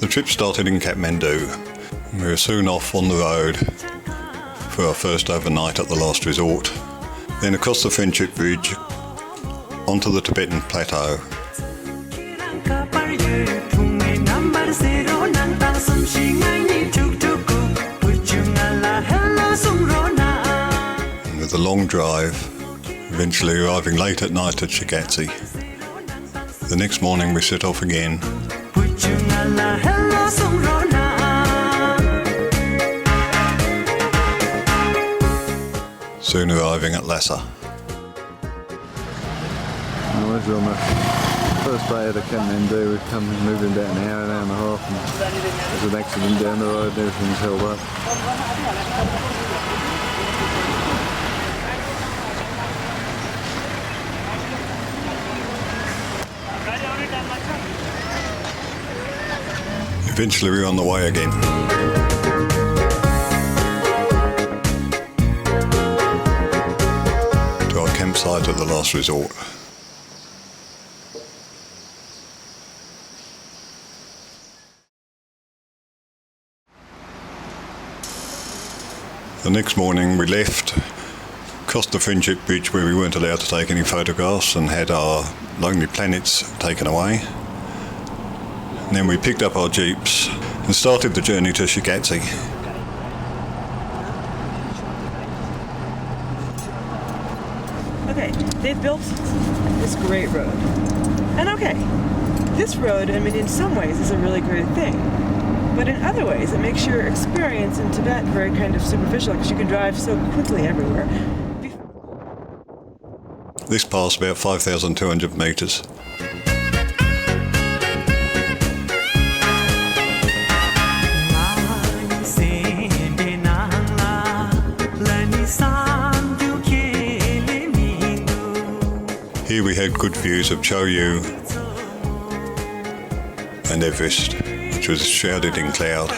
The trip started in Kathmandu. We were soon off on the road for our first overnight at the last resort, then across the Friendship Bridge onto the Tibetan plateau. And with a long drive, eventually arriving late at night at Shigatse. The next morning we set off again. Soon arriving at Lhasa. Well, this is on the first day of the Kathmandu. We've come moving about an hour and a half, and there's an accident down the road and everything's held up. Eventually we were on the way again. To our campsite at the last resort. The next morning we left, crossed the Friendship Bridge where we weren't allowed to take any photographs and had our Lonely Planets taken away. And then we picked up our jeeps and started the journey to Shigatse. Okay, they've built this great road. And okay, this road, I mean, in some ways is a really great thing. But in other ways, it makes your experience in Tibet very kind of superficial because you can drive so quickly everywhere. This pass about 5,200 metres. Here we had good views of Choyu and Everest, which was shrouded in cloud.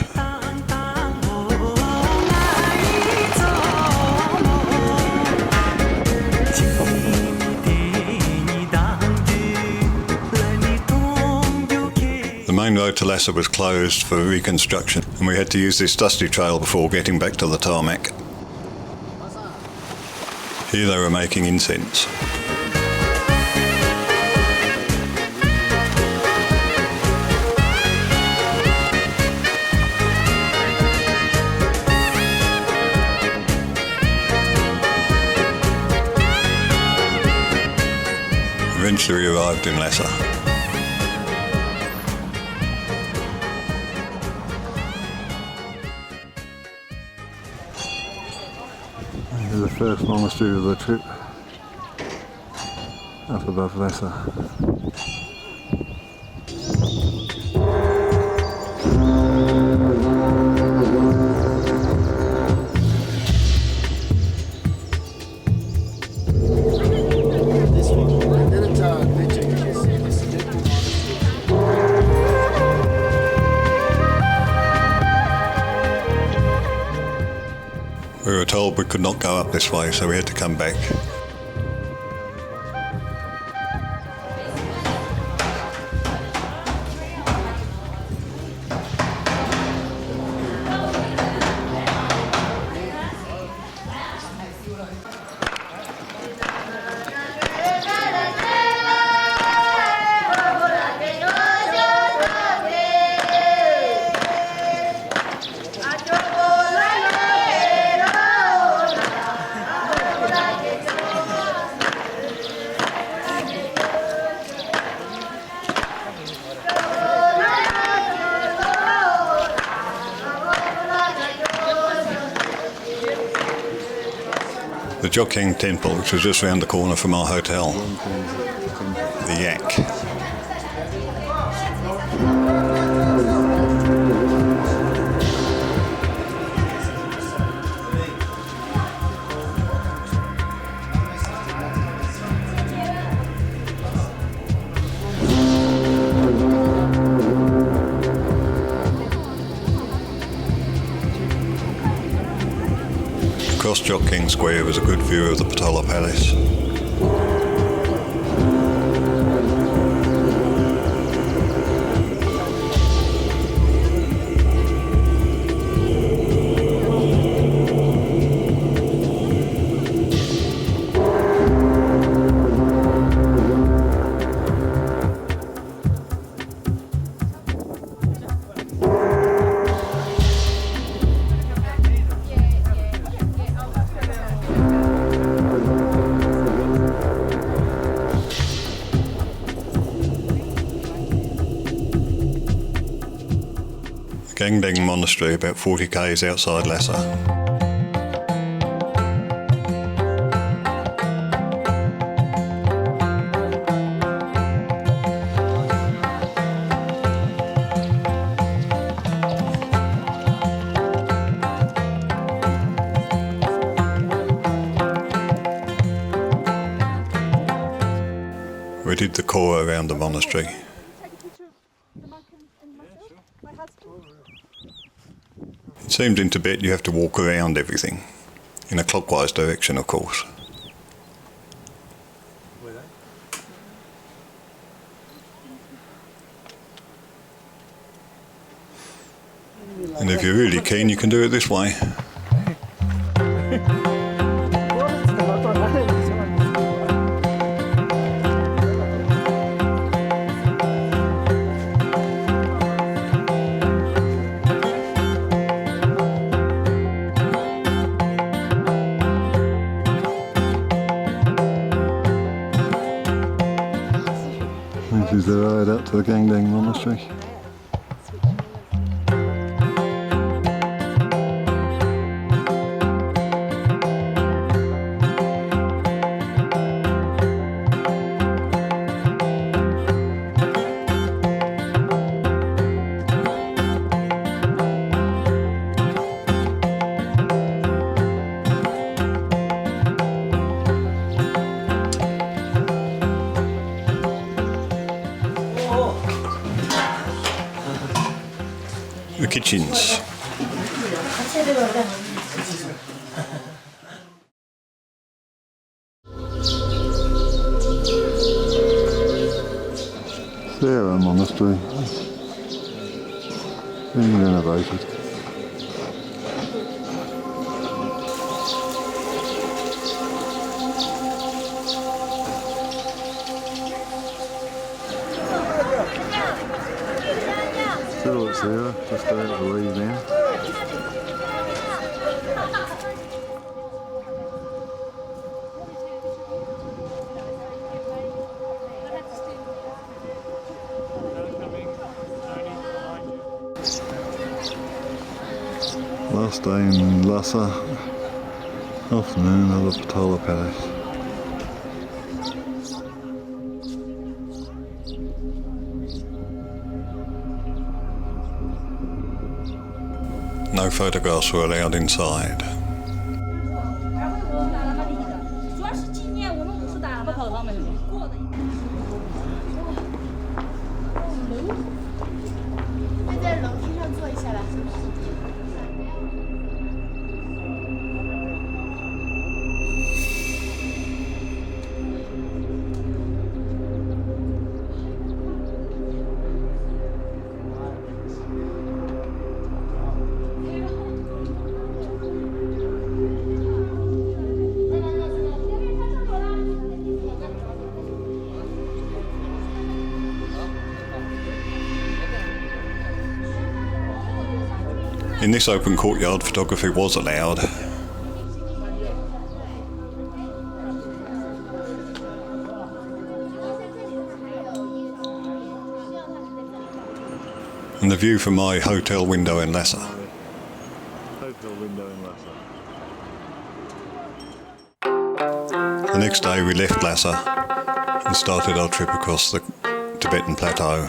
The main road to Lhasa was closed for reconstruction, and we had to use this dusty trail before getting back to the tarmac. Here they were making incense. Eventually we arrived in Lhasa. This is the first monastery of the trip, up above Lhasa. We were told we could not go up this way, so we had to come back. The Joking Temple, which was just round the corner from our hotel. The Yak. Across Joking Square was a good view of the Patola Palace. Gangdeng Monastery, about 40 k's outside Lhasa. We did the Kora around the monastery. It seems in Tibet you have to walk around everything, in a clockwise direction of course. And if you're really keen you can do it this way. This is the ride up to the Gangdeng Monastery. The kitchens. Sarah Monastery, being renovated. Still at Sarah, just about to leave now. Last day in Lhasa, afternoon of the Patola Palace. No photographs were allowed inside. In this open courtyard, photography was allowed. And the view from my hotel window in Lhasa. Hotel window in Lhasa. The next day we left Lhasa and started our trip across the Tibetan plateau.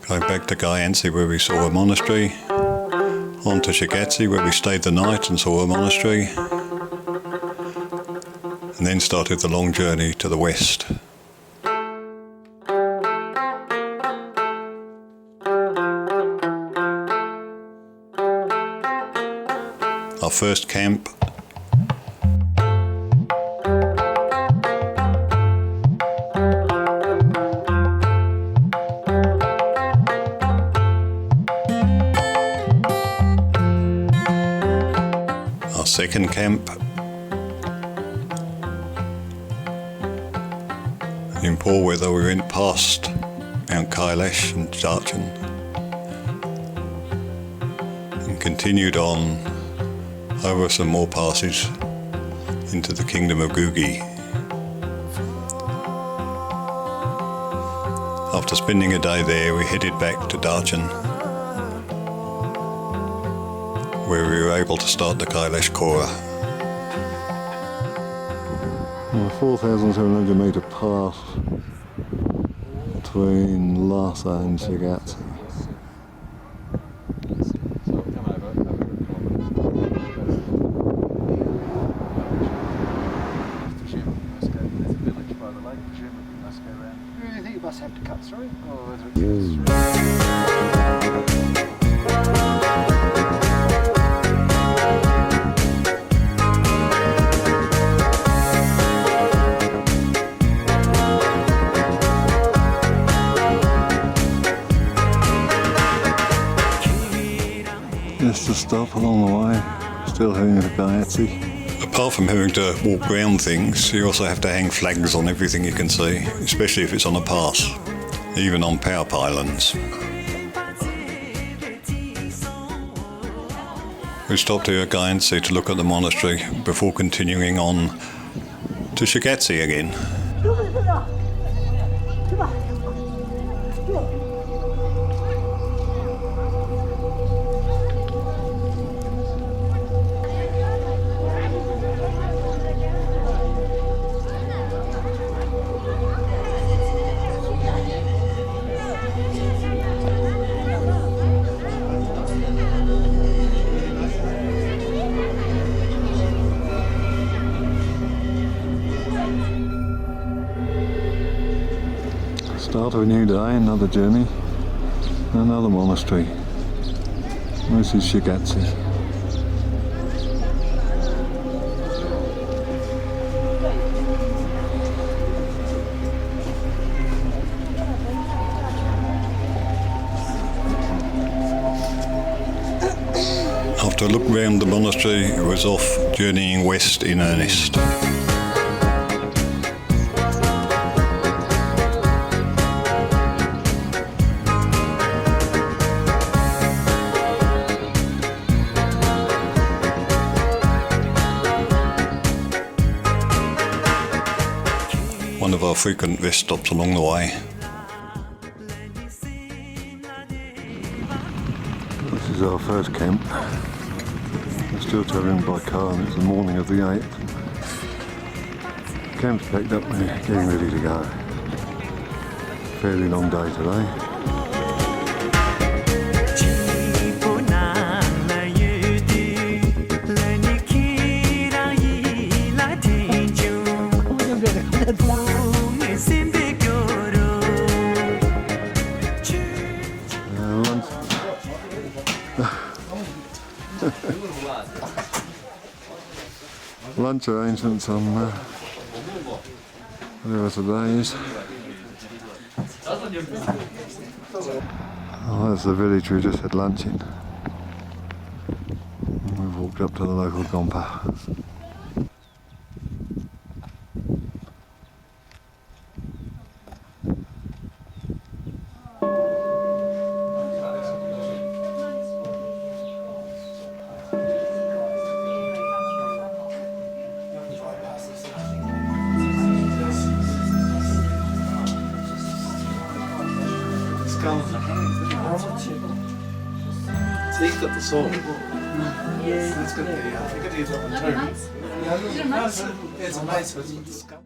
Going back to Gyansi where we saw a monastery, on to Shigatsi where we stayed the night and saw a monastery, and then started the long journey to the west. Our first camp . Our second camp . In poor weather we went past Mount Kailash and Darchen and continued on over some more passes into the kingdom of Gugi. After spending a day there, we headed back to Darchen, where we were able to start the Kailash Kora. A 4,700 metre pass between Lhasa and Shigatse. I think you must have to cut through, or whether Just to stop along the way, still heading to Kailash. Apart from having to walk around things, you also have to hang flags on everything you can see, especially if it's on a pass, even on power pylons. We stopped here at Kailash to look at the monastery before continuing on to Shigatse again. Start of a new day, another journey, another monastery. This is Shigatse. After a look round the monastery, it was off journeying west in earnest. One of our frequent rest stops along the way. This is our first camp. We're still travelling by car and it's the morning of the 8th. Camp's packed up and we're getting ready to go. Fairly long day today. Lunch arrangements on whatever today is. Oh, that's the village we just had lunch in. And we've walked up to the local gompa. So he's got the sword. Yeah. That's good. Yeah, I think it is on the tomb. It's a mace with the skull.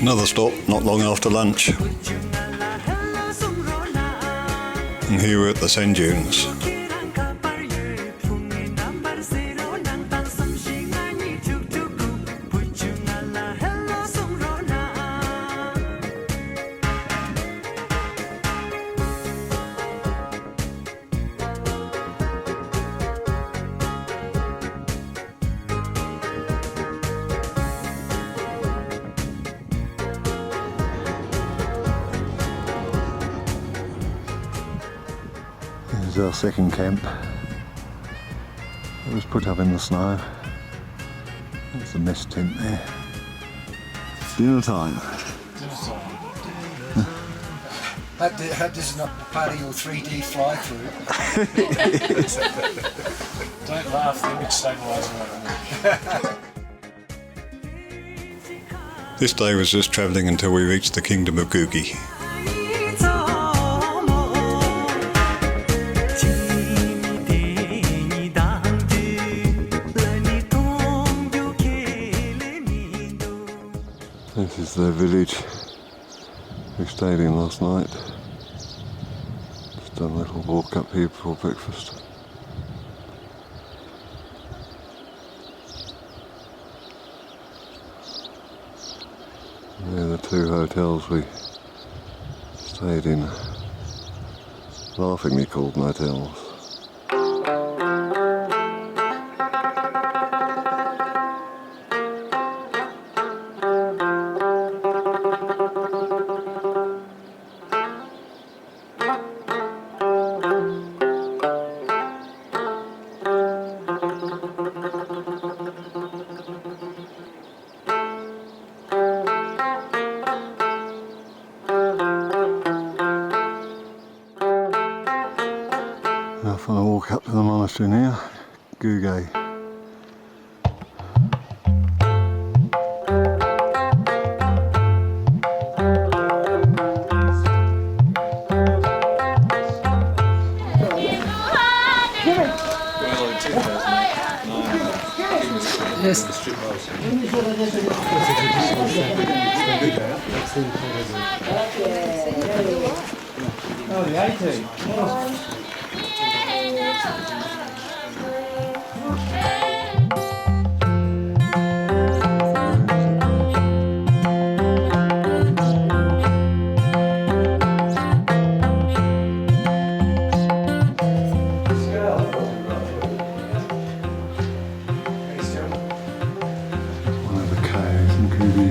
Another stop not long after lunch. And here we're at the sand dunes. This is our second camp. It was put up in the snow. That's the mess tent there. Dinner time. Hope this is not part of your 3D fly through. Don't laugh, the image stabiliser. This day was just travelling until we reached the kingdom of Gugi. This is the village we stayed in last night. Just done a little walk up here before breakfast. They're the two hotels we stayed in, laughingly called motels. Off on a walk up to the monastery now, Gugi. Oh, the 18. One of the caves in Gugi.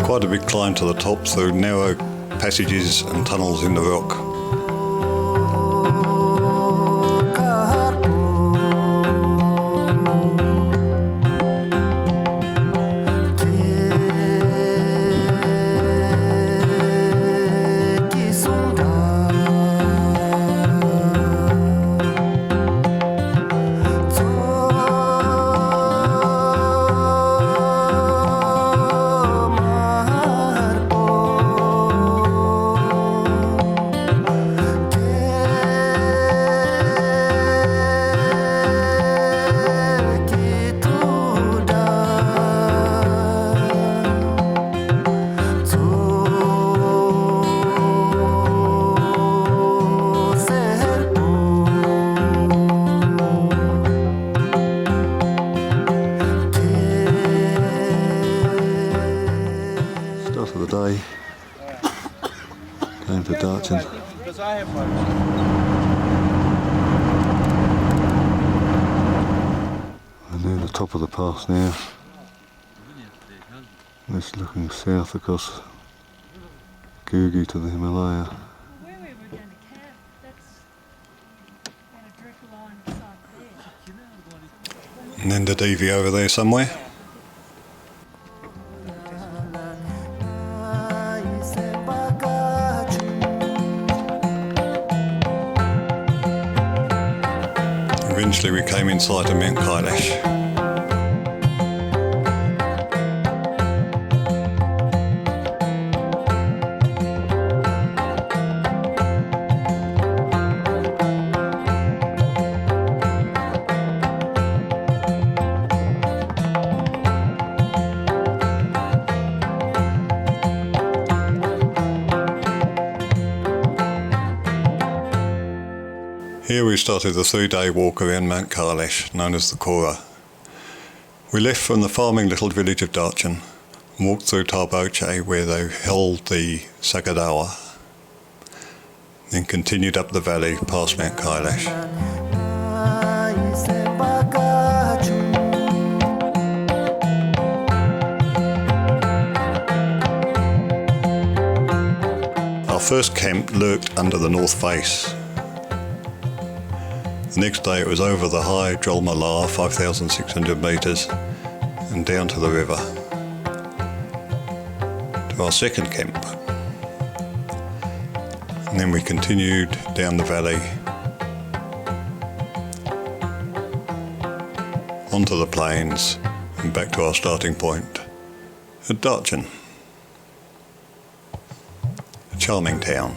Quite a big climb to the top through narrow passages and tunnels in the rock. Start of the day, going to Darchen. And near the top of the pass now. It's looking south across Gugi to the Himalaya. Where we were going to camp, that's got a direct line beside there. And then the Devi over there somewhere. Eventually we came in sight of Mount Kailash. Here we started the 3-day walk around Mount Kailash, known as the Kora. We left from the farming little village of Darchen and walked through Tarboche where they held the Saga Dawa, then continued up the valley past Mount Kailash. Our first camp lurked under the north face. The next day it was over the high Jolmala, 5,600 metres, and down to the river, to our second camp. And then we continued down the valley, onto the plains, and back to our starting point at Darchen. A charming town,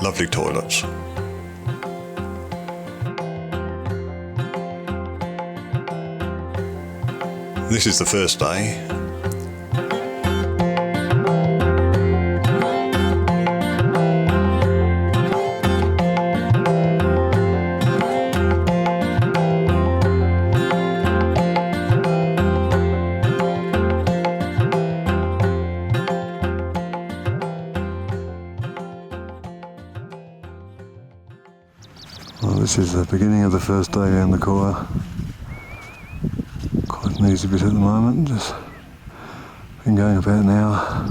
lovely toilets. This is the first day. Well, this is the beginning of the first day around the Kora. Quite an easy bit at the moment, just been going about an hour.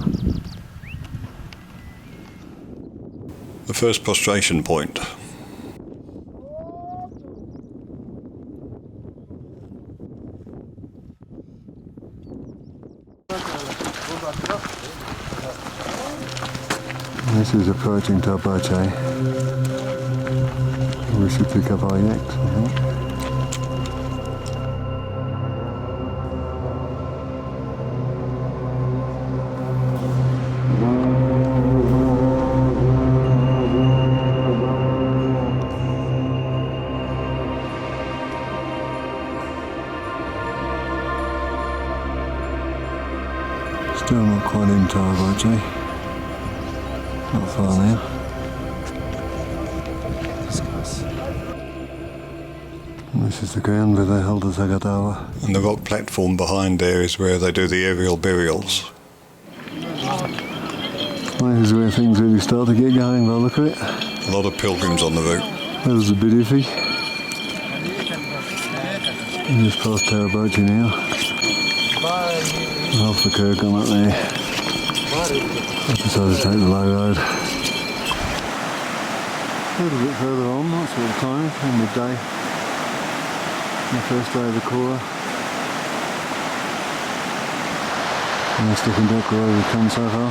The first prostration point. This is approaching Tabache. We should pick up our yaks, I think. Still not quite in Tabache. Not far now. This is the ground where they hold the Saga Dawa. And the rock platform behind there is where they do the aerial burials. Well, this is where things really start to get going by the look of it. A lot of pilgrims on the route. There's the bit iffy. Just past Tarabochi now. Half the curve gone up there. I decided to take the low road. A little bit further on, that sort of time, in the day. The first day of the Kora. And that's looking back where we've come so far.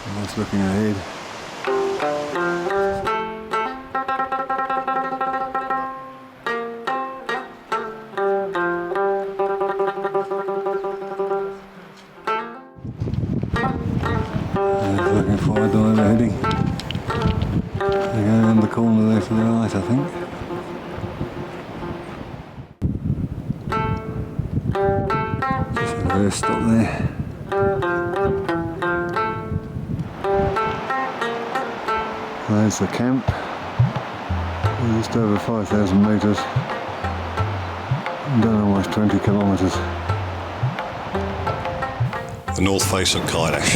And that's looking ahead. And looking forward to where they're heading. They're going around the corner there to the right, I think. Stop there. There's the camp. We're just over 5,000 metres. Done almost 20 kilometres. The north face of Kailash.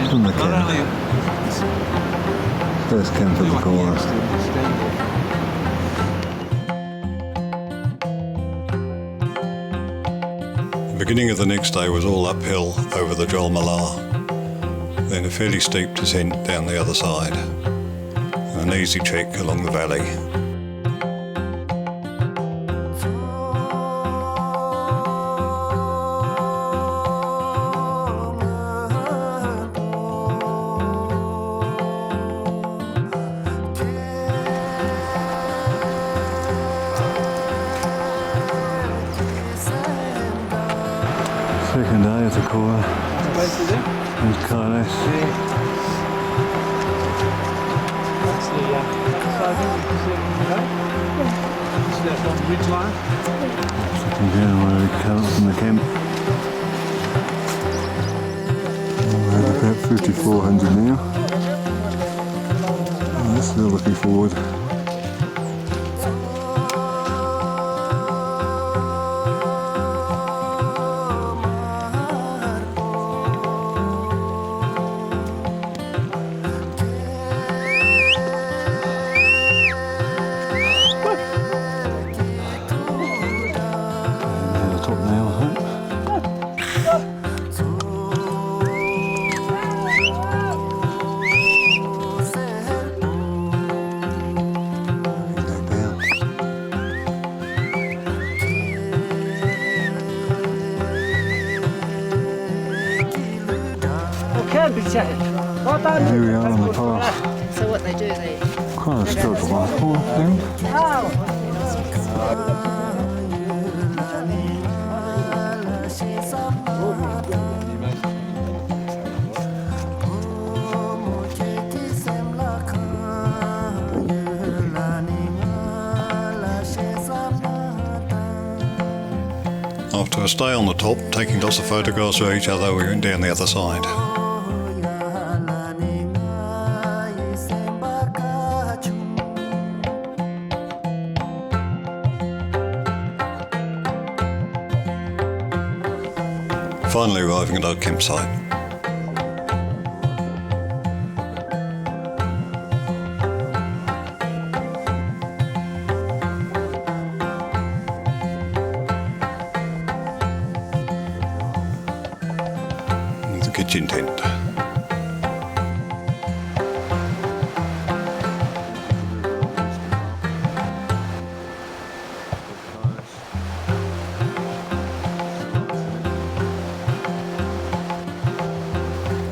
From the camp. First camp of the Kora. The beginning of the next day was all uphill over the Jolmala, then a fairly steep descent down the other side, and an easy trek along the valley. Second day of the Kora. There's Kailash. That's the ridge line. Looking down where we come up from the camp. We're about 5,400 now. And still looking forward. Here we are on the path. So what they do, they Quite a skillful waterfall, I think. After a stay on the top, taking lots of photographs of each other, we went down the other side. Finally arriving at our campsite. The kitchen tent.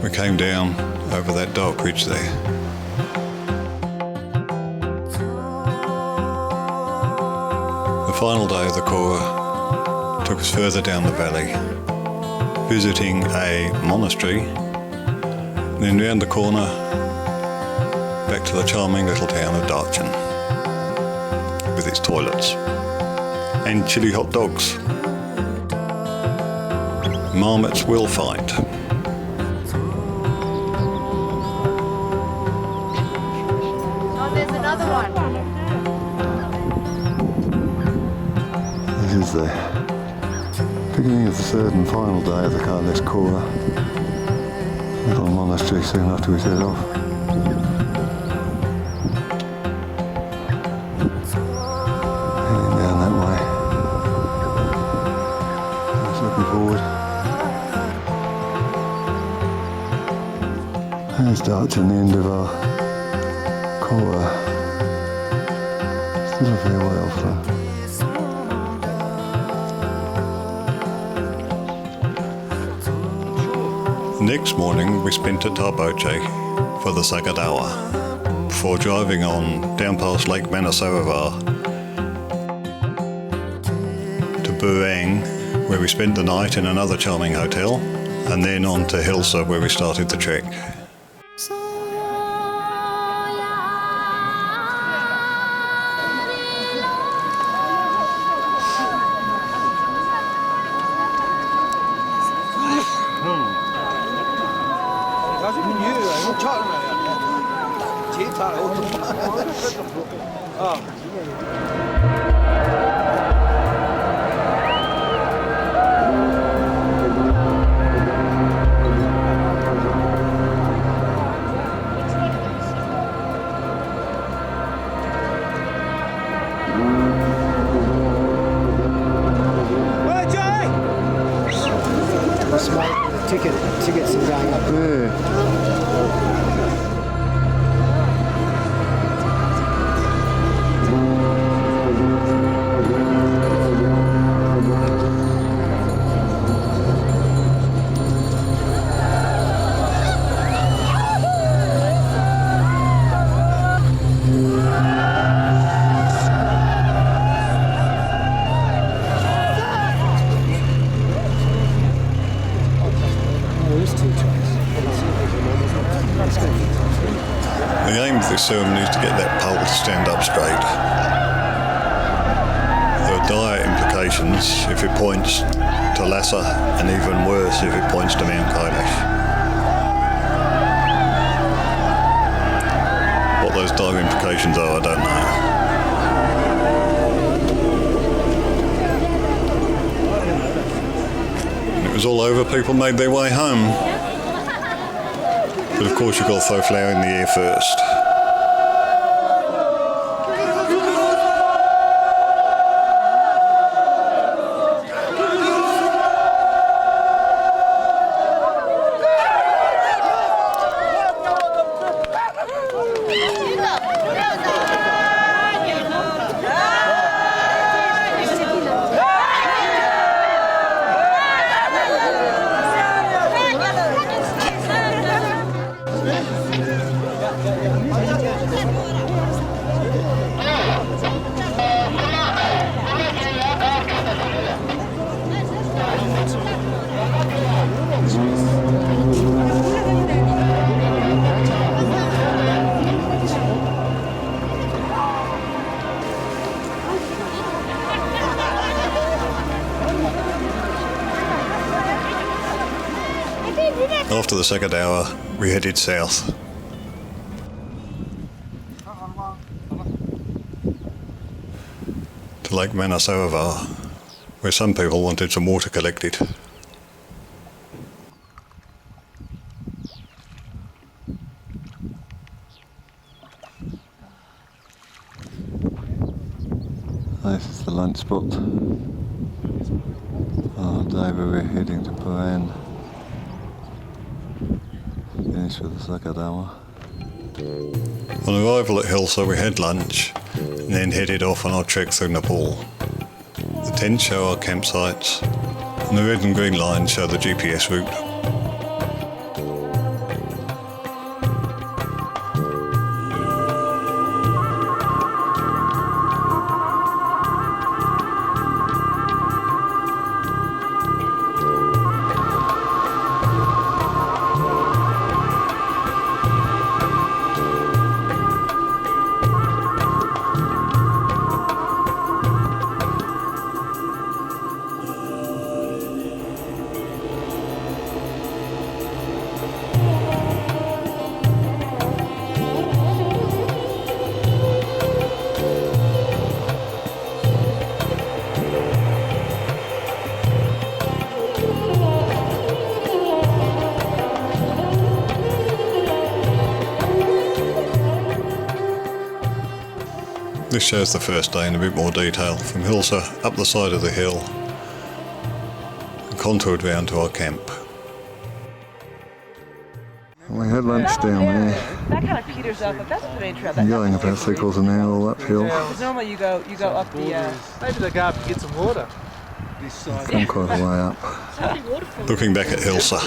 We came down over that dark ridge there. The final day of the Kora took us further down the valley, visiting a monastery, then round the corner back to the charming little town of Darchen with its toilets and chili hot dogs. Marmots will fight. Oh, there's another one. This is the beginning of the third and final day of the Kailash Kora. Little monastery soon after we set off. Heading down that way. Just looking forward. There's Darchen, the end of our Kora. Still a fair way off though. Next morning we spent at Tarboche for the Saga Dawa before driving on down past Lake Manasarovar to Burang, where we spent the night in another charming hotel, and then on to Lhasa, where we started the trek. Tickets are going up. The aim of this ceremony is to get that pole to stand up straight. There are dire implications if it points to Lhasa, and even worse if it points to Mount Kailash. What those dire implications are, I don't know. When it was all over, people made their way home. But of course you've got to throw flour in the air first. after the Saga Dawa, we headed south. To Lake Manasova, where some people wanted some water collected. This is the lunch spot. Oh, David, we're heading to Paran. Finish with the Saga Dawa. On arrival at Lhasa, we had lunch and then headed off on our trek through Nepal. The tents show our campsites and the red and green lines show the GPS route. This shows the first day in a bit more detail, from Lhasa up the side of the hill and contoured round to our camp. We had lunch down there, That kind of peters up, but that's the main trail. going about 3/4 an hour all uphill. Because normally you go up the. Maybe they go up to get some water. Come quite a way up. Looking back at Lhasa,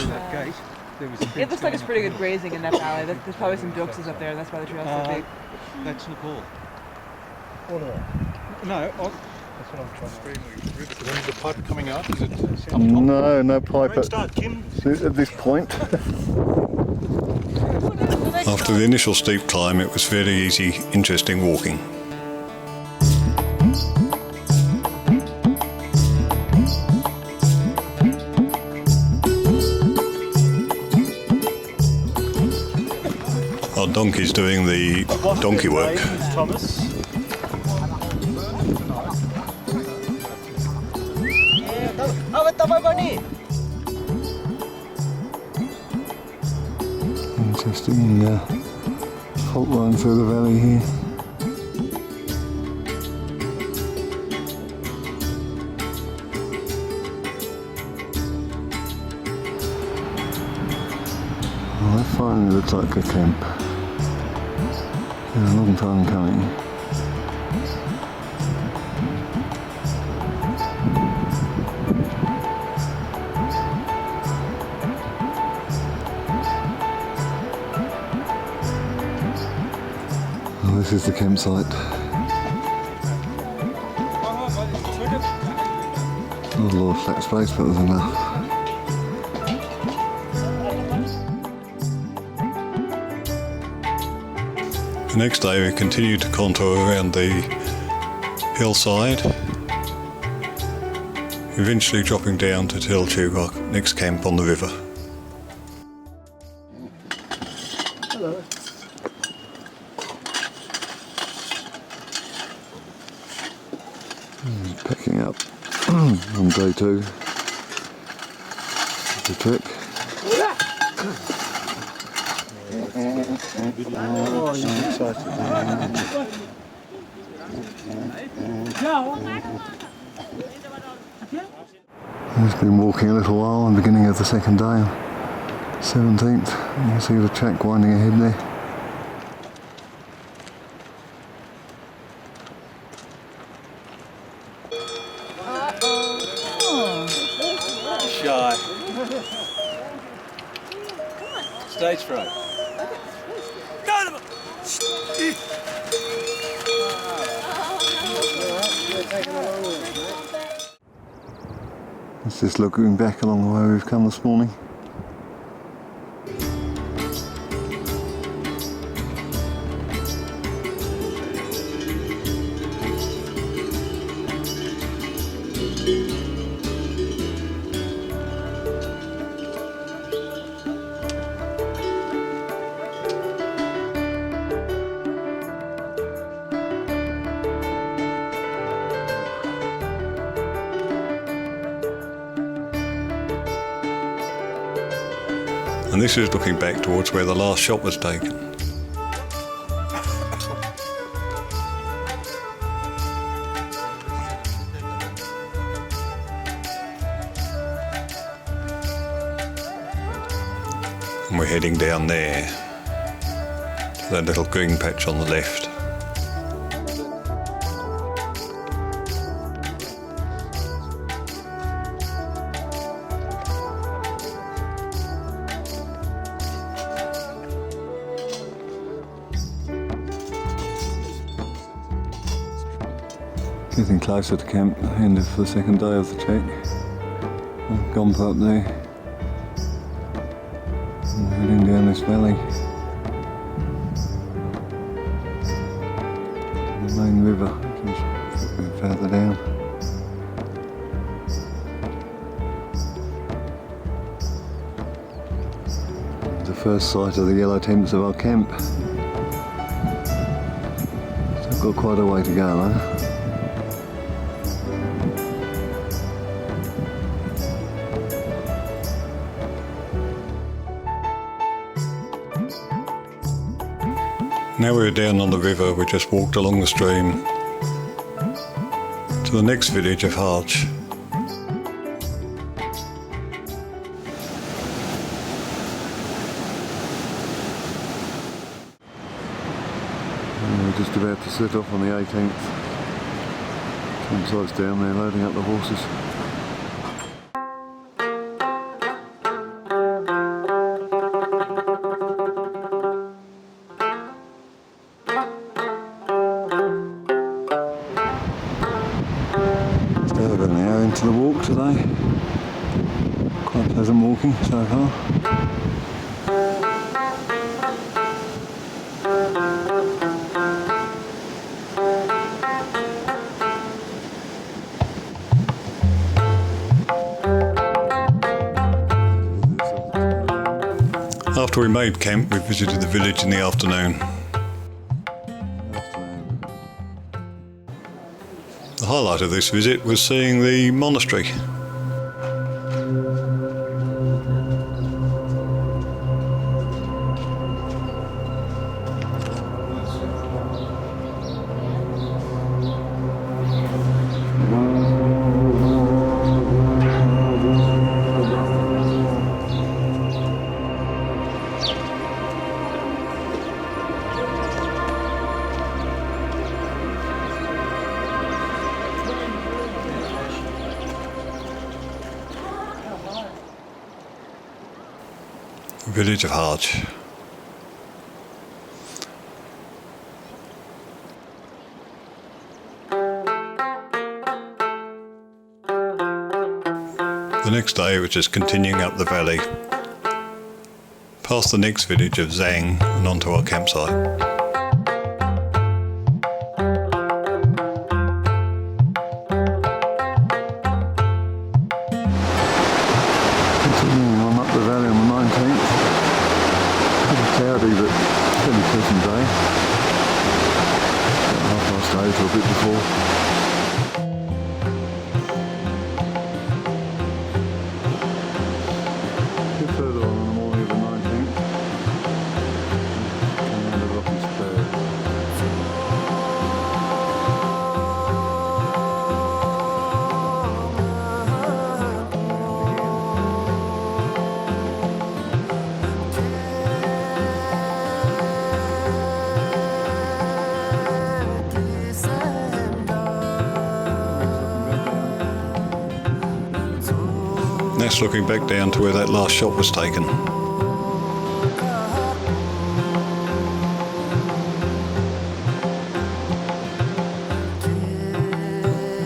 It looks like it's pretty good grazing in that valley. There's probably some duxes up there, and that's why the trail's so big. That's Nepal. No, that's what I'm trying to. When's the pipe coming out? Is it No pipe at this point. after the initial steep climb, it was fairly easy, interesting walking. Our donkey's doing the donkey work. Thomas. Interesting fault line through the valley here. Well, that finally looks like a camp. It's a long time coming. Well, this is the campsite. Not a lot of flat space, but there's enough. The next day we continued to contour around the hillside, eventually dropping down to Tilchu, our next camp on the river. Hello. Picking up on day 2 of the trek. Oh, you're excited. I've been walking a little while, the beginning of the second day, 17th. You can see the track winding ahead there. Shy. Stage fright. Let's just looking back along the way we've come this morning. And this is looking back towards where the last shot was taken. And we're heading down there to that little green patch on the left. Getting closer to camp, end of the second day of the trek. Gompa up there. And heading down this valley. The main river, which is a bit further down. The first sight of the yellow tents of our camp. So I've got quite a way to go, huh? Now we're down on the river, we just walked along the stream to the next village of Harch. And we're just about to set off on the 18th. Campsite's down there, loading up the horses. About an hour into the walk today. Quite pleasant walking so far. After we made camp, we visited the village in the afternoon. The highlight of this visit was seeing the monastery. Village of Harch. The next day it was just continuing up the valley, past the next village of Zhang and onto our campsite. Continuing on up the valley on the 19th. Pretty cloudy but fairly pleasant day. About 8:30 or a bit before. A bit further on in the morning of the 19th. Coming out of Rocky Spur. That's looking back down to where that last shot was taken.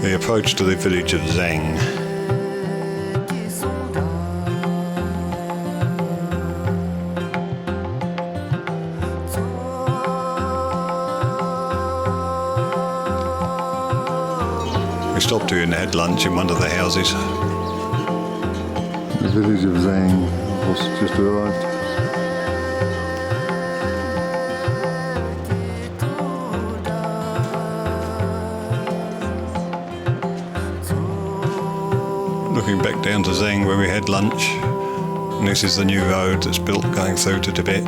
The approach to the village of Zhang. We stopped here and had lunch in one of the houses. The village of Zhang was just arrived. Looking back down to Zhang where we had lunch, And this is the new road that's built going through to Tibet.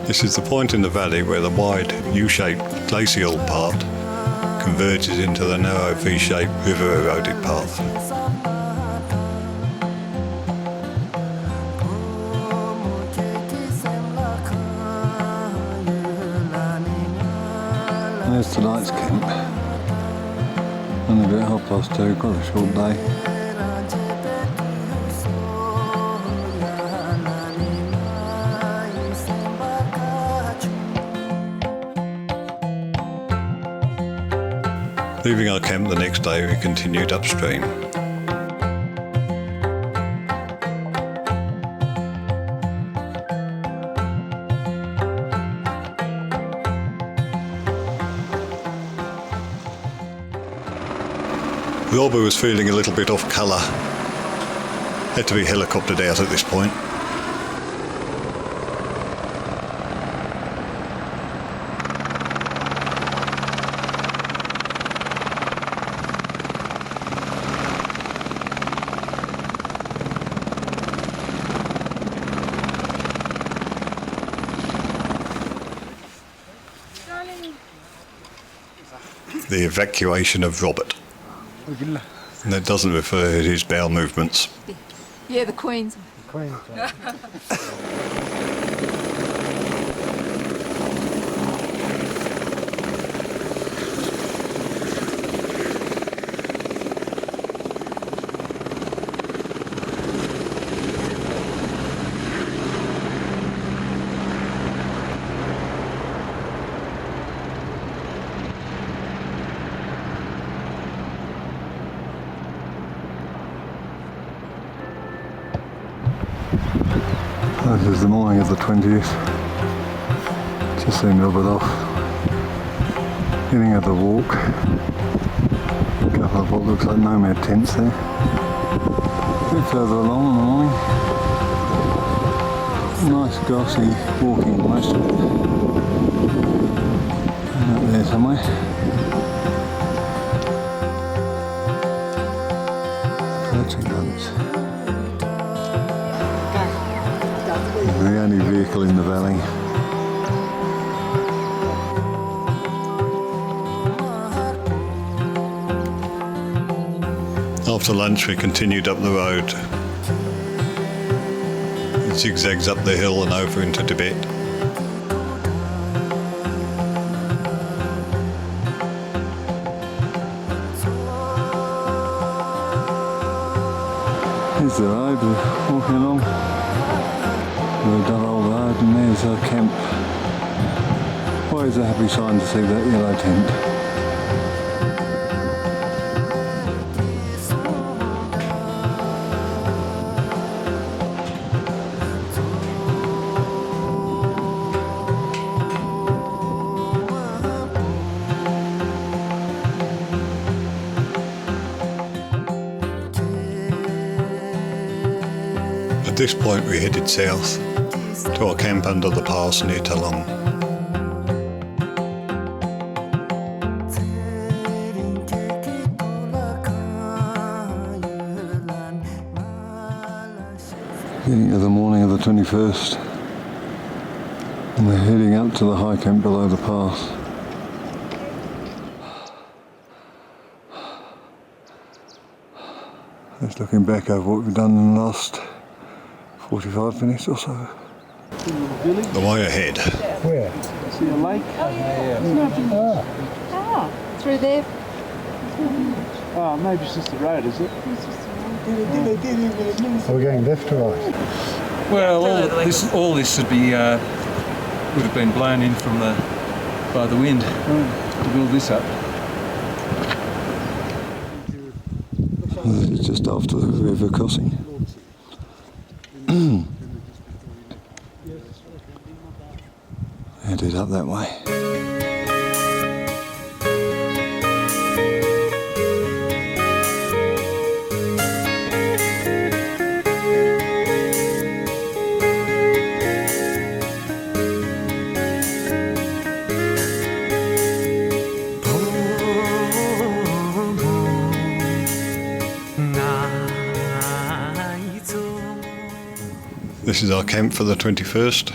This is the point in the valley where the wide U-shaped glacial part converges into the narrow V-shaped river eroded path. There's tonight's camp. Only about 2:30, quite a short day. Leaving our camp the next day, we continued upstream. Robert was feeling a little bit off colour. Had to be helicoptered out at this point. The evacuation of Robert. And that doesn't refer to his bowel movements. Yeah, the Queen's. This is the morning of the 20th. Just seen Robert off. Getting out the walk. A couple of what looks like nomad tents there. A bit further along in the morning. Nice grassy walking most of it. And up there somewhere. Perching hunts. The only vehicle in the valley. After lunch we continued up the road. It zigzags up the hill and over into Tibet. Here's the road we're walking along. The double road, and there's our camp. Always a happy sign to see that yellow tent. At this point we headed south to our camp under the pass near Talong. Beginning of the morning of the 21st, and we're heading up to the high camp below the pass. Just looking back over what we've done in the last 45 minutes or so. The way ahead. Where? See a lake? Ah, through there. Oh, maybe it's just the road, is it? Are we going left or right? Well, all this would be would have been blown in from by the wind to build this up. This is just after the river crossing. Headed up that way. This is our camp for the 21st.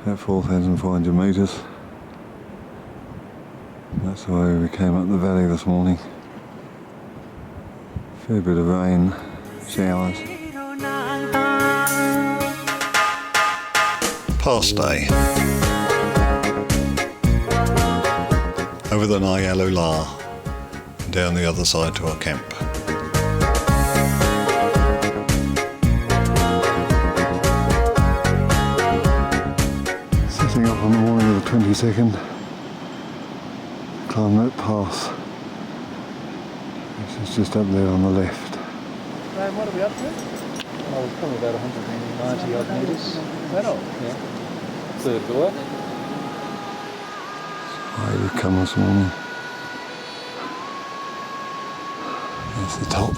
About 4,400 metres. That's the way we came up the valley this morning. Fair bit of rain, showers. Past day. Over the Nyalula, down the other side to our camp. Setting off on the morning of the 22nd. Climb that pass. This is just up there on the left. Graham, what are we up to? Oh, it's probably about 190 odd metres. Is that all? Yeah. Third of the way. Way we've come this morning. There's the top.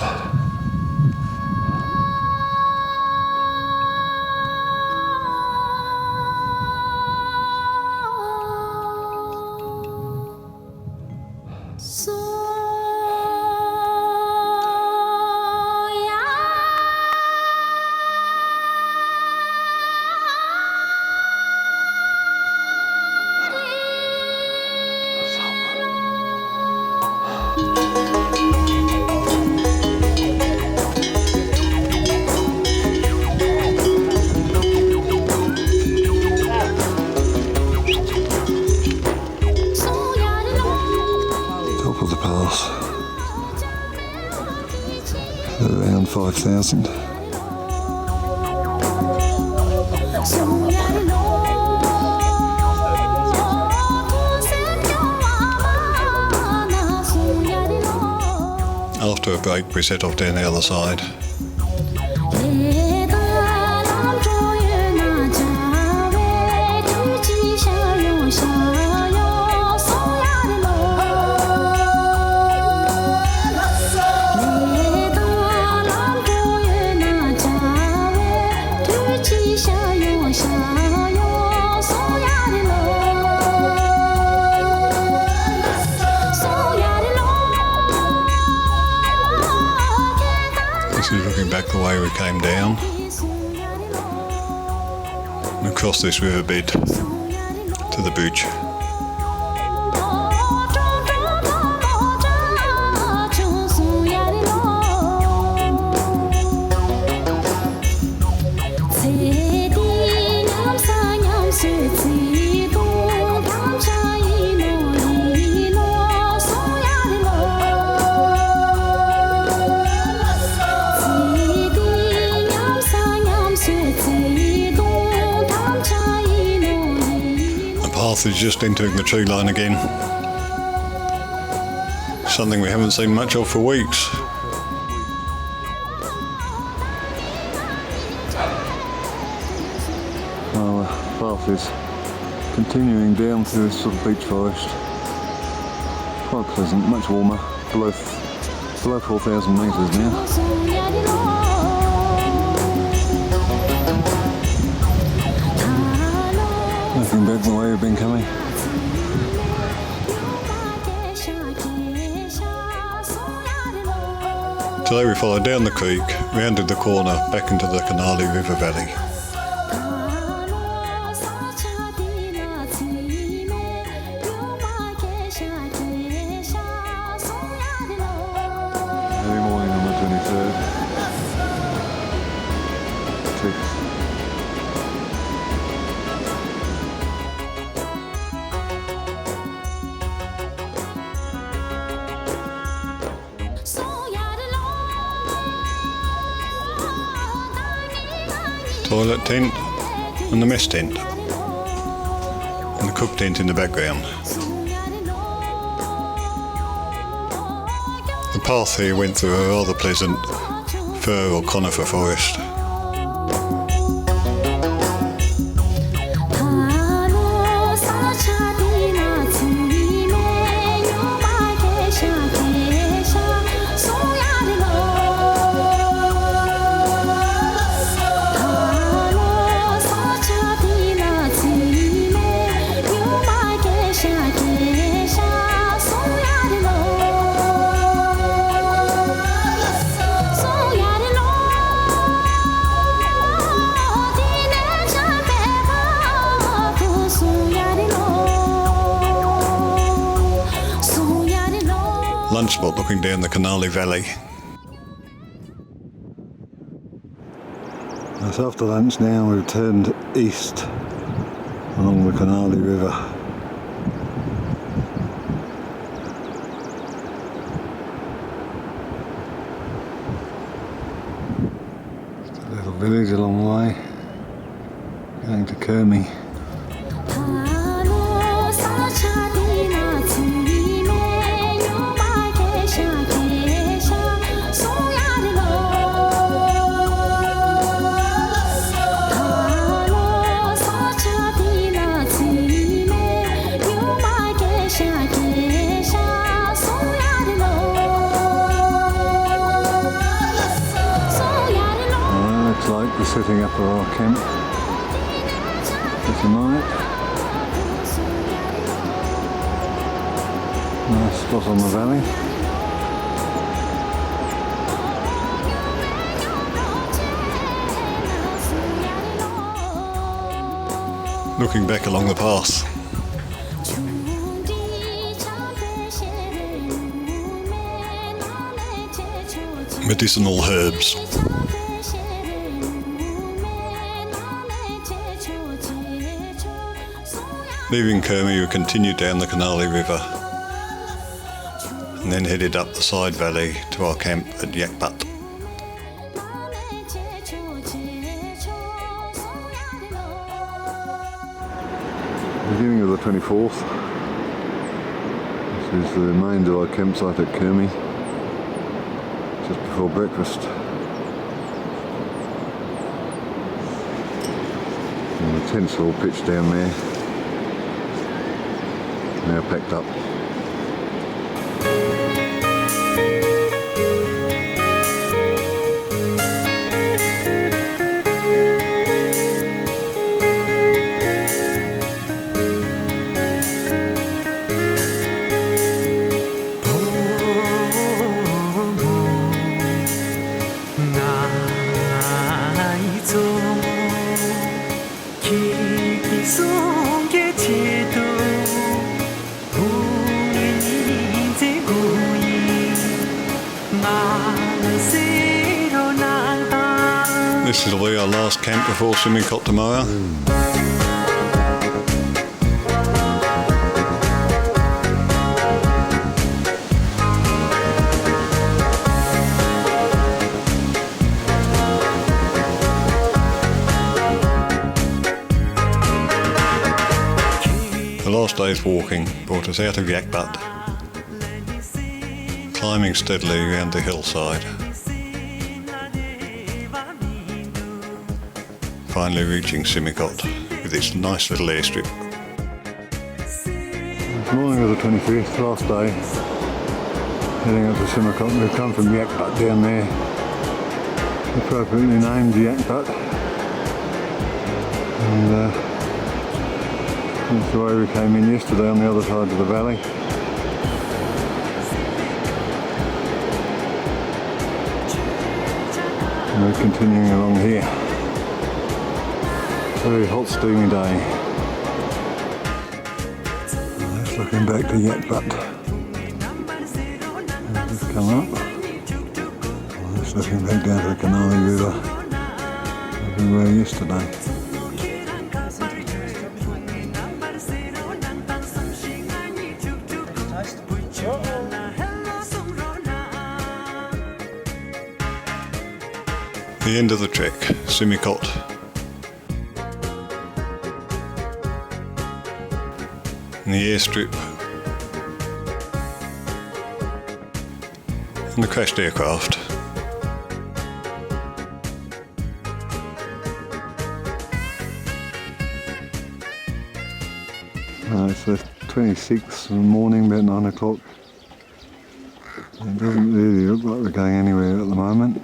Top of the pass. Around 5,000. After a break, we set off down the other side. This is looking back the way we came down. And across this riverbed to the beach. Is just entering the tree line again. Something we haven't seen much of for weeks. Well, the path is continuing down through this sort of beach forest. Quite pleasant, much warmer, below 4,000 metres now. Looking back the way we've been coming. Today we followed down the creek, rounded the corner, back into the Canali River Valley. Early morning on the 23rd. Toilet tent and the mess tent. And the cook tent in the background. The path here went through a rather pleasant fir or conifer forest. lunch spot looking down the Canali Valley. It's after lunch now, we've turned east along the Canali River. Just a little village along the way, going to Kermi. Like the setting up of our camp for tonight. Nice spot on the valley. Looking back along the path, medicinal herbs. Leaving Kermi, we continued down the Canali River and then headed up the side valley to our camp at Yakbat. Beginning of the 24th. This is the remains of our campsite at Kermi, just before breakfast. And the tents are all pitched down there. Now packed up. This will be our last camp before Simikot tomorrow. The last day's walking brought us out of Yakbat, climbing steadily around the hillside. Finally reaching Simikot with its nice little airstrip. Morning of the 25th, last day, heading up to Simikot. We've come from Yakbat down there, appropriately named Yakbat, and that's the way we came in yesterday on the other side of the valley. And we're continuing along here. Very hot, steamy day. That's looking back to Yakbat. Just come up. That's looking back down to the Canali River, where we were yesterday. The end of the trek, Simikot. And the airstrip and the crashed aircraft. It's the 26th in the morning, about 9 o'clock. It doesn't really look like we're going anywhere at the moment.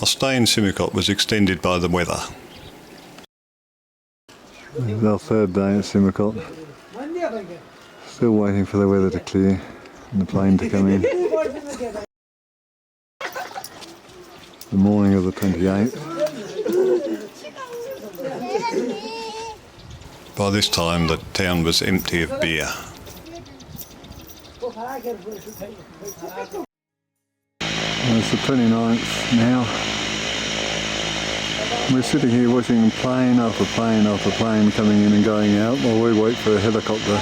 Our stay in Simikot was extended by the weather. It's our third day at Simikot. Still waiting for the weather to clear and the plane to come in. The morning of the 28th. By this time the town was empty of beer. It's the 29th now. We're sitting here watching plane after plane after plane coming in and going out while we wait for a helicopter.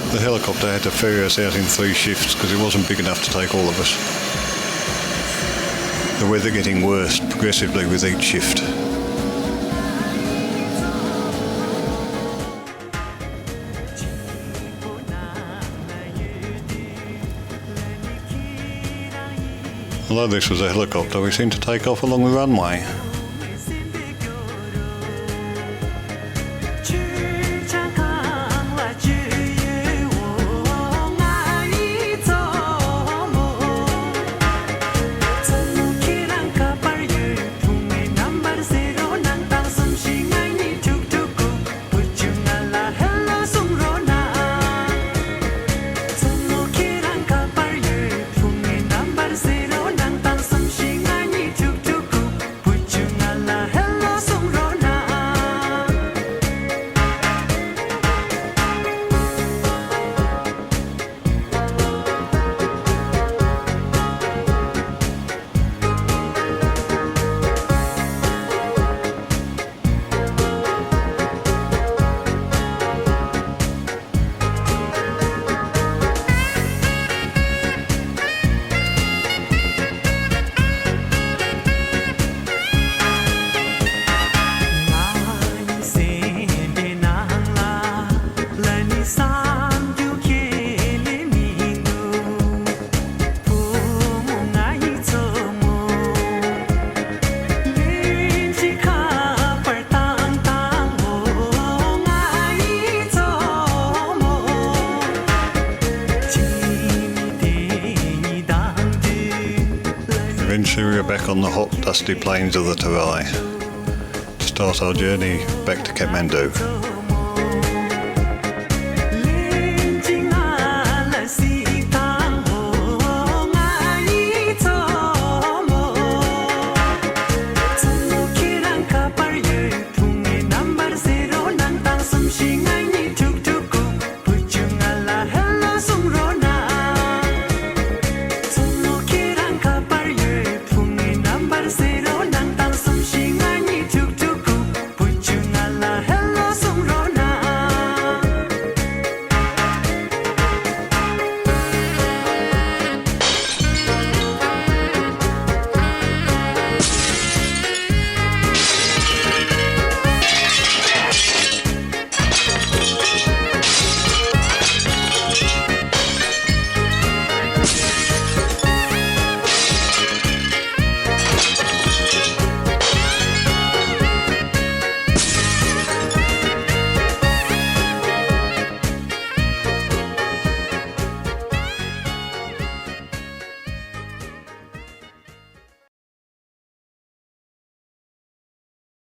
The helicopter had to ferry us out in 3 shifts because it wasn't big enough to take all of us. The weather getting worse progressively with each shift. Although this was a helicopter, we seemed to take off along the runway. Eventually we were back on the hot, dusty plains of the Terai to start our journey back to Kathmandu.